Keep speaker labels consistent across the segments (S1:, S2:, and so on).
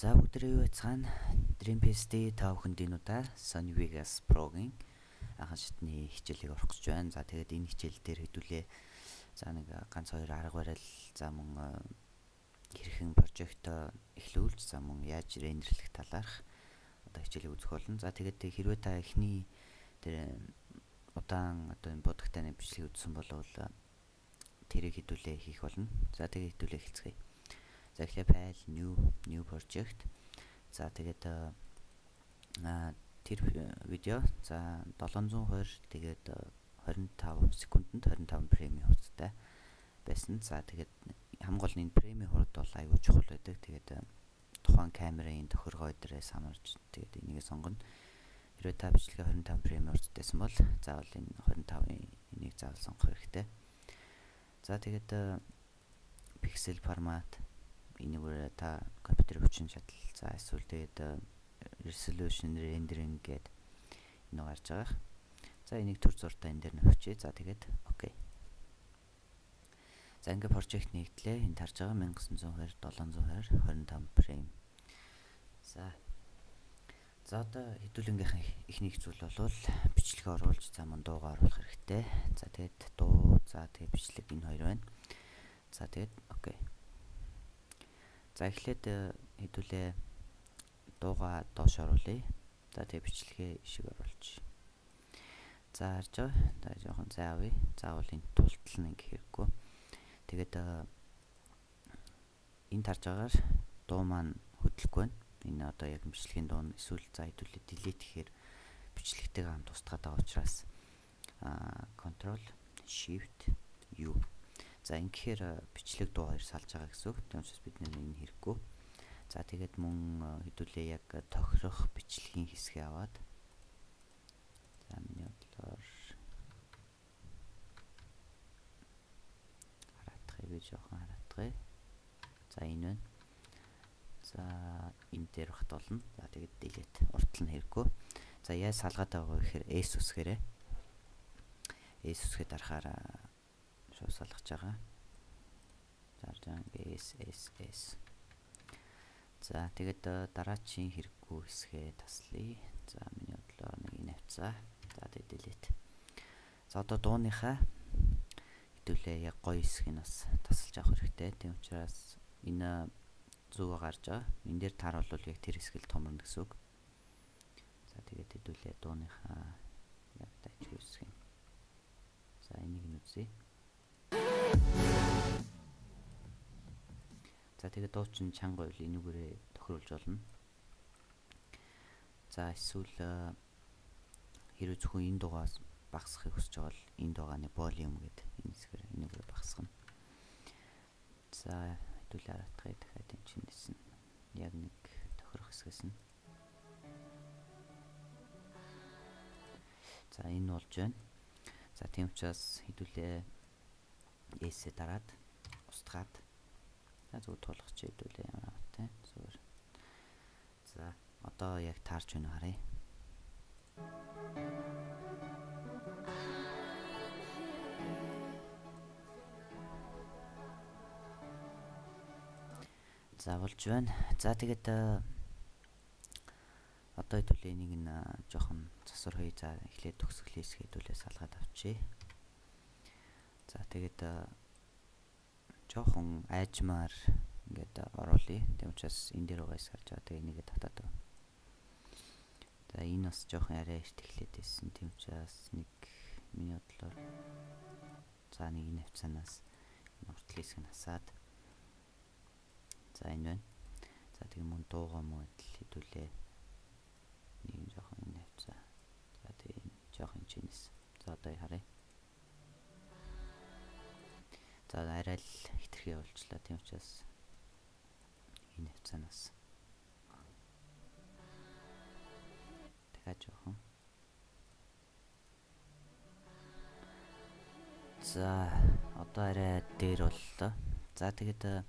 S1: За өдрийн байцгаана DreamPSD 5 хүндийнүүдээр Sony Vegas Pro-гийн анхан шатны хичээлийг орох гэж байна. За тэгээд энэ хичээл дээр хэдүүлээ за нэг ганц хоёр арга барил за мөн хэрхэн прожект эхлүүлж за мөн яаж рендерлэх талаарх одоо хичээлийг үзэх болно. За тэгээд хэрвээ та эхний тэр удаан одоо энэ будагтай бичлэгийг үзсэн бол тэрийг хэдүүлээ хийх болно. За тэгээд хэдүүлээ эхэлцгээе. За эхлээ file new project. За тэгээд тэр видео за 720 тэгээд 25 секундэд 25 фреймийн хурдтай байсан. За тэгээд хамгийн гол нь энэ фреймийн хурд бол аюул чухал байдаг. Тэгээд тухайн камерын тохиргоо дээрээс хамаарч тэгээд энийг сонгоно. Хэрвээ та бичлэгээ 25 фреймийн хурдтайсан бол заавал энэ 25-ын энийг заавал сонгох хэрэгтэй. За тэгээд pixel формат энэгээр та компьютер хүчин чадал за эсвэл тэгээд resolution rendering гэдэг энэ гарч байгаа. За энийг төр зуртаа энэ дээр нөхчээ. За тэгээд окей. За ингээ project нэгтлээ. Энд харж байгаа 1920 720 25 фрейм. За одоо хэдүүлэнгийнхэн эхний зүйл бол бичлэгээ оруулж за мөн дуугаа оруулах хэрэгтэй. За тэгээд дуу за тэгээд бичлэг энэ хоёр байна. За тэгээд окей. За эхлээд хэдүүлээ дуугаа доош оруулъя. За тэгээ бичлэгээ ишиг оруулж. За харж байгаа. За жоохон заавъя. Заавал энэ тултал нь ингэ хэрэггүй. Тэгээд энд харж байгаагаар дуу маань хөдлөхгүй байна. Энэ одоо яг бичлэгийн дуу нь эсвэл за хэдүүлээ delete гэхээр бичлэгтэйгээ хамт устгаад байгаа учраас control shift U. За ингэхээр бичлэг дуу хоёр салж байгаа гэсэн үг. Тийм учраас бид энэ хэрэггүй. За тэгээд мөн хэдүүлээ яг тохирох бичлэгийн хэсгээ аваад за миний бодлоор хараадахыг би жоохон хараадахыг. За энэ байна. За энэ дээр багт болно. За тэгээд delete уртл нь хэрэггүй. За яаж салгаад байгаа вэ гэхээр S үсгээрээ. S үсгээ дарахаар шууд салгаж байгаа. За S. За тэгээд дараачийн хэрэггүй хэсгээ таслая. За миний бодлоор нэг энэ авцгаа. За тэгээд delete. За одоо дууныхаа хэдүүлээ яг гоё хэсгийг бас тасалж авах хэрэгтэй. Тийм учраас энэ зүгөө гарч байгаа. Энэ дээр тааруулвал яг тэр хэсгэл томорно гэсэн үг. За тэгээд хэдүүлээ дууныхаа яг дайчгүй хэсгийг. За энийг нь үзье. За тэгээд дуучин чанга байл энүүгээрээ тохируулж болно. За эсвэл хэрвээ зөвхөн энэ дуугаас багасгахыг хүсэж байгаа бол энэ дуугааны volume гэдэг энэ хэсгээр энүүгээр багасгана. За хэдүүлээ хараадахыг дахиад энэ чинээс нь яг нэг тохирох хэсгээс нь. За энэ болж байна. За тийм учраас хэдүүлээ S-ээ дараад устгаад зөв тулгах чи хэдүүлээ ямар автай зүгээр. За одоо яг таарч байна харъя. За болж байна. За тэгээд одоо хэдүүлээ энийг нь жоохон засвар хий. За эхлээд төгсгөлээс хэдүүлээ салгаад авчи. За тэгээд жоохон айжмаар ингээд оруулъя. Тийм учраас энэ дээр угаас харж байгаа. Тэгээ энийг татаад. За энэ бас жоохон арай эрт эхлээд байсан. Тийм учраас нэг миний бодлоор за нэг энэ хавцаанаас энэ уртл хэсэг нь хасаад. За энэ байна. За тэгээ мөн дуугаа мөн хэдүүлээ нэг жоохон энэ хавцаа. За тэгээ жоохон чинээс. За одоо харъя. За арай л хитрхи явуулчлаа. Тийм учраас энэ хавцаанаас дахиад жоохон. За одоо арай дээр боллоо. За тэгээд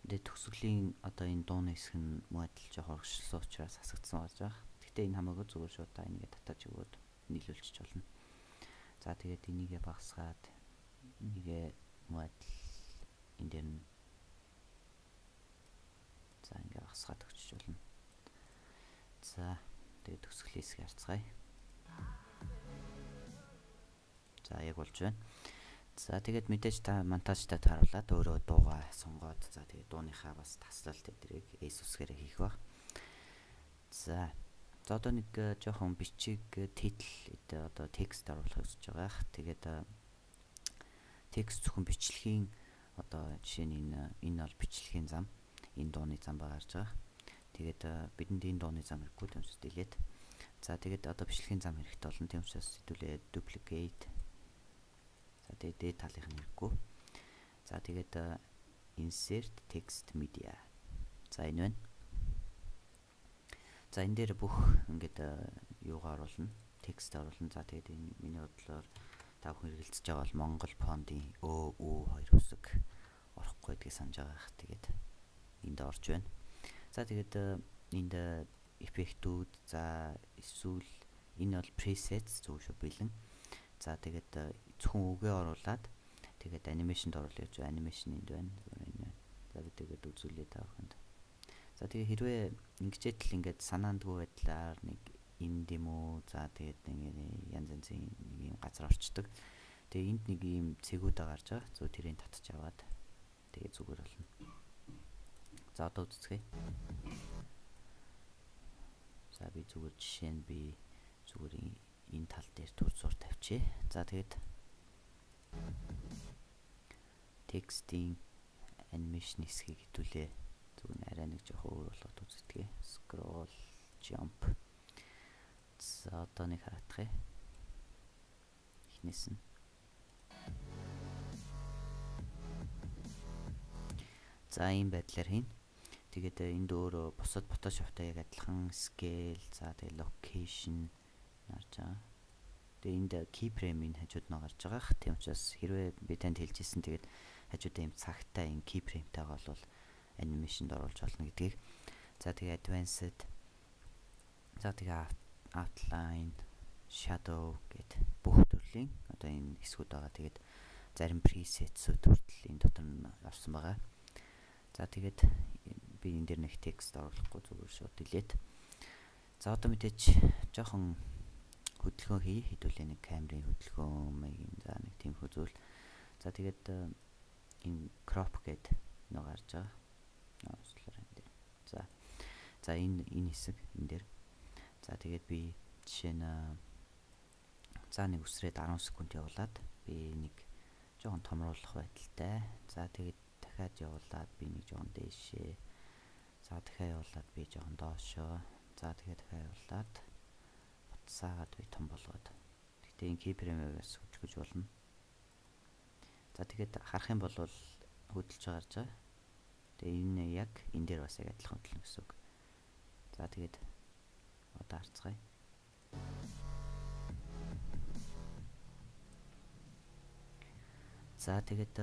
S1: бид төгсгөлийн одоо энэ дууны хэсэг нь модел жоохон урагшлсан учраас хасагдсан болж байгаа. Гэхдээ энэ хамаагүй зүгээр шууд та энийгээ татаж өгөөд нийлүүлчих болно. За тэгээд энийгээ багасгаад энийгээ модел энэ дээр нь За ингээ багасгаад өгч болно. За тэгээд төгсгөл хэсгийг харцгаая. За яг болж байна. За тэгээд мэдээж та монтажтай тааруулаад өөрөө дуугаа сонгоод за тэгээд дууныхаа бас таслалт эдрийг Ace үсгээрээ хийх баг. За одоо нэг жоохон бичиг титл одоо текст оруулах гэж байгаа. Тэгээд текст зөвхөн бичлэгийн одоо жишээ нь энэ бол бичлэгийн зам, энэ дууны зам гарч байгаа. Тэгээд бидэнд энэ дууны зам хэрэггүй юм шиг дэлээд. За тэгээд одоо бичлэгийн зам хэрэгтэй болно. Тийм учраас хэдүүлээ duplicate. За тэгээд дээд талынх нь хэрэггүй. За тэгээд insert text media. За энэ байна. За энэ дээр бүх ингээд юугаар оруулна, текст оруулна. За тэгээд энэ миний бодлоор та бүхэн хэрэгэлцэж байгаа бол Монгол фонтын өө ү хоёр үсэг орохгүй гэдгийг санаж байгаа. Тэгээд энд орж байна. За тэгээд энд эффектүүд за эсвэл энэ бол presets зөв шүү бэлэн. За тэгээд зөвхөн үгээ оруулаад тэгээд анимашнд оруулъя гэж анимашн энд байна. За бид тэгээд үзүүлээ та бүхэнд. За тэгээ хэрвээ ингэчээд л ингээд санаандгүй байдлаар нэг энд юм уу за тэгээд ингээд янз янзын нэг юм газар орчдөг. Тэгээ энд нэг юм цэгүүд гарч байгаа. Зөв тэрийг татчих аваад тэгээ зүгээр болно. За одоо үзцгээе. За би зүгээр жишээ нь би зүгээр энэ тал дээр төр зур тавьчих. За тэгээд текстийн анимашн хэсгийг хэдүүлээ. Зүгээр арай нэг жоохон өөр болгоод үздэг. Scroll, jump. За одоо нэг хараадах юм. Эхнээс нь. За ийм байдлаар хийн. Тэгээд энд өөрөө бусад Photoshop-тай яг адилхан scale, за тэгээд location гарч байгаа. Тэгээд энд keyframe-ийн хажууд нь гарч байгаа. Тийм учраас хэрвээ би танд хэлжсэн тэгээд хажуудаа ийм цагтай энэ keyframe-тайгаа бол анимашнд оруулж болно гэдгийг. За тэгээ advanced. За тэгээ outline, shadow гэд бүх төрлийн одоо энэ хэсгүүд байгаа. Тэгээд зарим presets-үүд хүртэл энэ дотор нь орсон байгаа. За тэгээд би энэ дээр нэг текст оруулахгүй зүгээр шууд delete. За одоо мэдээч жоохон хөдөлгөөн хий. Хэдүүлээ нэг камерын хөдөлгөөн маягийн за нэг тийм хөзүүл. За тэгээд энэ crop гэд нэг гарч байгаа. За энэ хэсэг энэ дээр. За тэгээд би жишээ нь за нэг үсрээд 10 секунд явуулаад би нэг жоохон томруулах байдалтай. За тэгээд дахиад явуулаад би нэг жоохон дээшээ. За дахиад явуулаад би жоохон доошоо. За тэгээд дахиад явуулаад буцаагаад би том болгоод. Тэгтээ энэ keyframe-ээс хөдөлгөж болно. За тэгээд харах юм бол хөдөлж гарч байгаа. Тэгээ энэ яг энэ дээр бас яг адилхан хөдөлнө гэсэн үг. За тэгээд одоо харцгаая. За тэгээд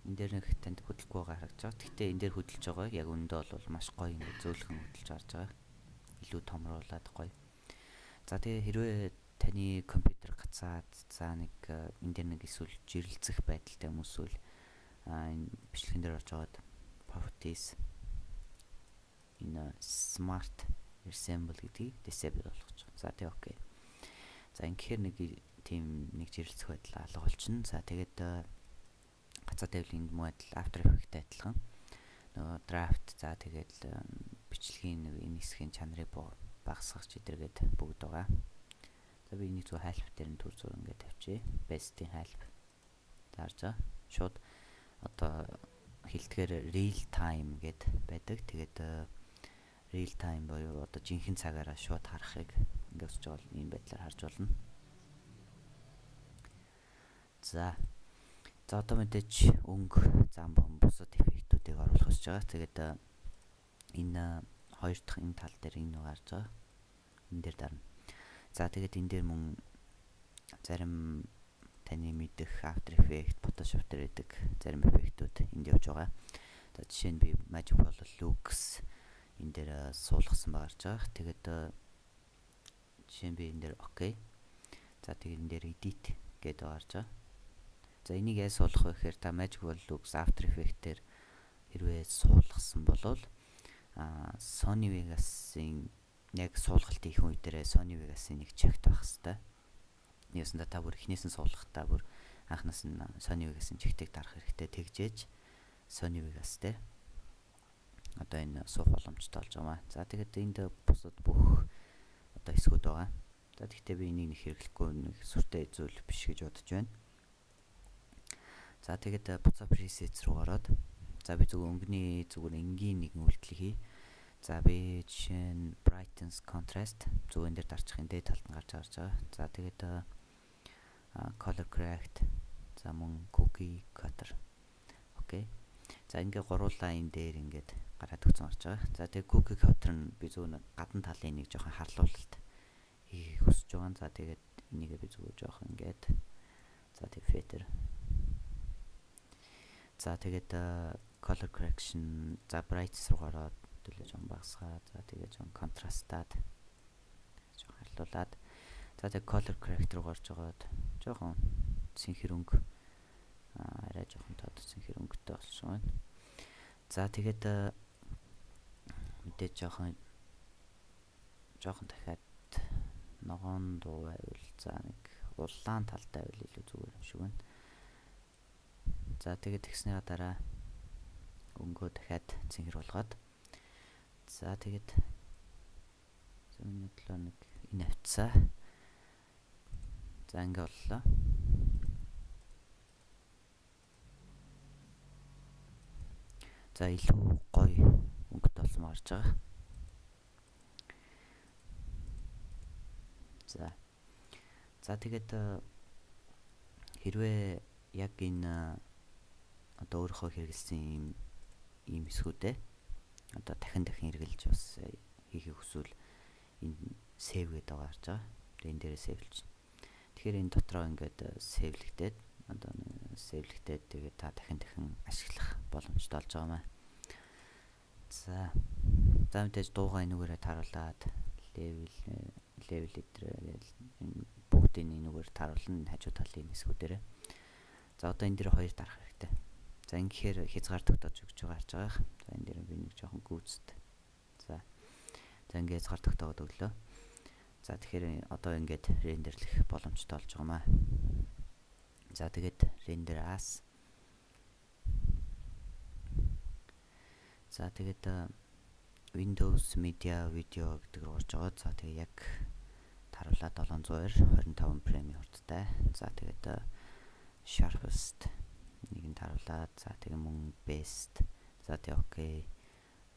S1: энэ дээр нэг танд хөдөлгөхгүй байгаа харагдаж байгаа. Гэхдээ энэ дээр хөдөлж байгаа яг өндөө бол маш гоё ингэ зөөлхөн хөдөлж гарч байгаа. Илүү томруулаад гоё. За тэгээ хэрвээ таны компьютер гацаад за нэг энэ дээр нэг эсвэл жирэлцэх байдалтай юм эсвэл энэ бичлэгэн дээр орж байгаад properties энэ smart resemble гэдгийг disable болгож байгаа. За тэгээ окей. За ингэхээр нэг тийм нэг жирэлцэх байдал алга болчихно. За тэгээд гацаа тавилын муу адил After Effects-тэй адилхан нөгөө draft за тэгээд бичлэгийн нэг энэ хэсгийн чанарыг багасгах эдэргээд бүгд байгаа. За би энийг зөв хайлт дээр нь төр зур ингээд тавьчих. Best-ийн хайлт дарж байгаа. Шууд одоо хэлтгэр real time гэд байдаг. Тэгээд real time боёо одоо жинхэнэ цагаараа шууд харахыг ингээд үзэж байгаа ийм байдлаар харж болно. За одоо мэдээч өнгө зам бусад эффектүүдийг оруулах гэж байгаа. Тэгээд энэ хоёр дахь энэ тал дээр энэ гарч байгаа. Энэ дээр дарна. За тэгээд энэ дээр мөн зарим таны мэдэх After Effects, Photoshop дээр байдаг зарим эффектүүд энд явж байгаа. За жишээ нь би Magic Wall Lux энэ дээр суулгасан ба гарч байгаа. Тэгээд жишээ нь би энэ дээр окей. За тэгээд энэ дээр edit гэдэг гарч байгаа. За энийг яаж суулгах вэ гэхээр та Magic Wall Lux After Effects дээр хэрвээ суулгасан бол Sony Vegas-ийн яг суулгалт хийх үе дээр Sony Vegas-ийн нэг чагт байх хэвээр. Нэгсэндээ та бүр эхнээс нь суулгахдаа бүр анхнаас нь Sony Vegas-ийн чагтыг дарах хэрэгтэй. Тэгжээж Sony Vegas дээр одоо энэ суух боломжтой болж байгаа. За тэгээд энд бусад бүх одоо хэсгүүд байгаа. За тэгтээ би энийг нэг хэрэглэхгүй нэг сүртэй зүйл биш гэж бодож байна. За тэгээд буцаа presets руу ороод за би зүгээр энгийн нэг үйлдэл хий. За би жишээ нь brightness contrast зүгээр дээр дарчихын дээд талд нь гарч байгаа. За тэгээд color correct за мөн cookie cutter. Окей. За ингээ гуруулаа энэ дээр ингээд гараад өгсөн гарч байгаа. За тэгээд cookie cutter нь би зүгээр гадна талын нэг жоохон харлуулалт хийх хүсэж байгаа. За тэгээд энийг би зүгээр жоохон ингээд за тэгээд filter. За тэгээд color correction за brightness руу гараад төлөө жоохон багасгаад за тэгээд жоохон contrast-аад жоохон харлуулад за тэгээд color corrector руу гарч байгаад жоохон синхронг арай жоохон тодорхой синхронгтэй болж байна. За тэгээд мэдээж жоохон дахиад ногоон дуу байвал за нэг улаан талтай байвал илүү зүгээр юм шиг байна. За тэгээд тэгснийга дараа өнгөө дахиад цэнхэр болгоод за тэгээд минут л нэг энэ авцаа. За ингээ боллоо. За илүү гоё өнгөтэй болсон марж байгаа. За тэгээд хэрвээ яг энэ одоо өөрөөхөө хэрэгэлсэн ийм хэсгүүдээ одоо дахин хэрэгэлж бас хийхийг хүсвэл энэ save гэдэг байгаа гарч байгаа. Тэгээд энэ дээрээ сейвлж. Тэгэхээр энэ дотроо ингээд сейвлэгдээд одоо сейвлэгдээд тэгээд та дахин ашиглах боломжтой болж байгаа маа. За мэдээж дуугаа энүүгээрээ таруулаад level эдрээ энэ бүгдийг энүүгээр таруулна хажуу талын хэсгүүдээрээ. За одоо энэ дээр хоёр дарах хэрэгтэй. За ингэхээр хязгаар тогтоож өгч байгаа харж байгаа. За энэ дээр би нэг жоохон гүйцэд. За ингээд хязгаар тогтоогод өглөө. За тэгэхээр одоо ингээд рендерлэх боломжтой болж байгаа маа. За тэгээд render as. За тэгээд Windows Media Video гэдэг рүү орж байгаа. За тэгээд яг таруулаад 725 фреймийн хурдтай. За тэгээд sharpest нэг нь таруулаад за тэгээд мөн best. За тэгээд окей.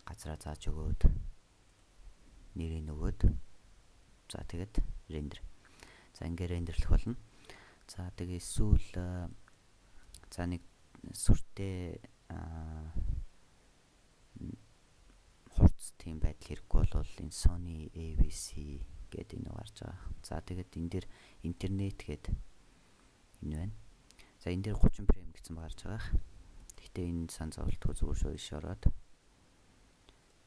S1: Газараа зааж өгөөд нэрийг нөгөөд. За тэгээд render. За ингээд рендерлэх болно. За тэгээд эсвэл за нэг сүртэй хурц тийм байдал хэрэггүй бол энэ Sony AVC гэдэг энэ гарч байгаа. За тэгээд энэ дээр интернет гэдэг энэ байна. За энэ дээр 30 фрейм гэсэн гарч байгаа. Гэхдээ энэ сан зовлтгүй зүгээр шиш ороод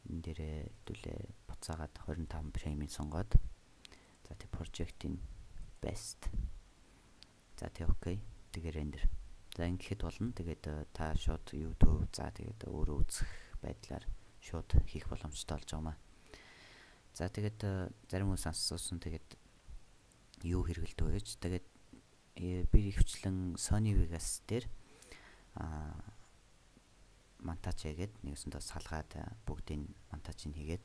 S1: энэ дээрээ хэдүүлээ буцаагаад 25 фреймийг сонгоод за тэг project-ийн best. За тэг окей. Тэгээ render. За ингэхэд болно. Тэгээд та шууд YouTube за тэгээд өөрөө үзэх байдлаар шууд хийх боломжтой болж байгаа маа. За тэгээд зарим хүмүүс асуусан тэгээд юу хэрэгэлдэг вэ гэж. Тэгээд би ихвчлэн Sony Vegas дээр монтаж хийгээд нэгсэндээ салгаад бүгдийг монтажийг хийгээд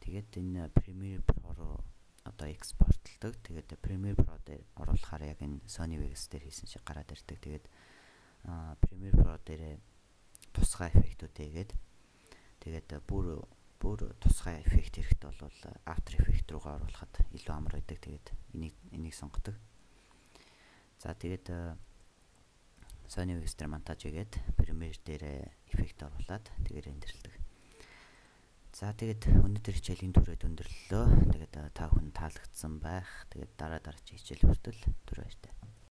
S1: тэгээд энэ Premiere Pro руу одоо экспортлдог. Тэгээд Premiere Pro дээр оруулахаар яг энэ Sony Vegas дээр хийсэн шиг гараад ирдэг. Тэгээд Premiere Pro дээр тусгай эффектүүд хийгээд тэгээд бүр тусгай эффект хэрэгтэй бол After Effects руугаа оруулахад илүү амар байдаг. Тэгээд энийг сонгодог. За тэгээд Sony Vegas дээр монтаж хийгээд Premiere дээр эффект оруулаад тэгээд рендерлдэг. За тэгээд өнөөдөр хичээлийн түрээд өндөрлөлөө. Тэгээд та бүхэн таалагдсан байх. Тэгээд дараа дараагийн хичээл хүртэл түр баяртай.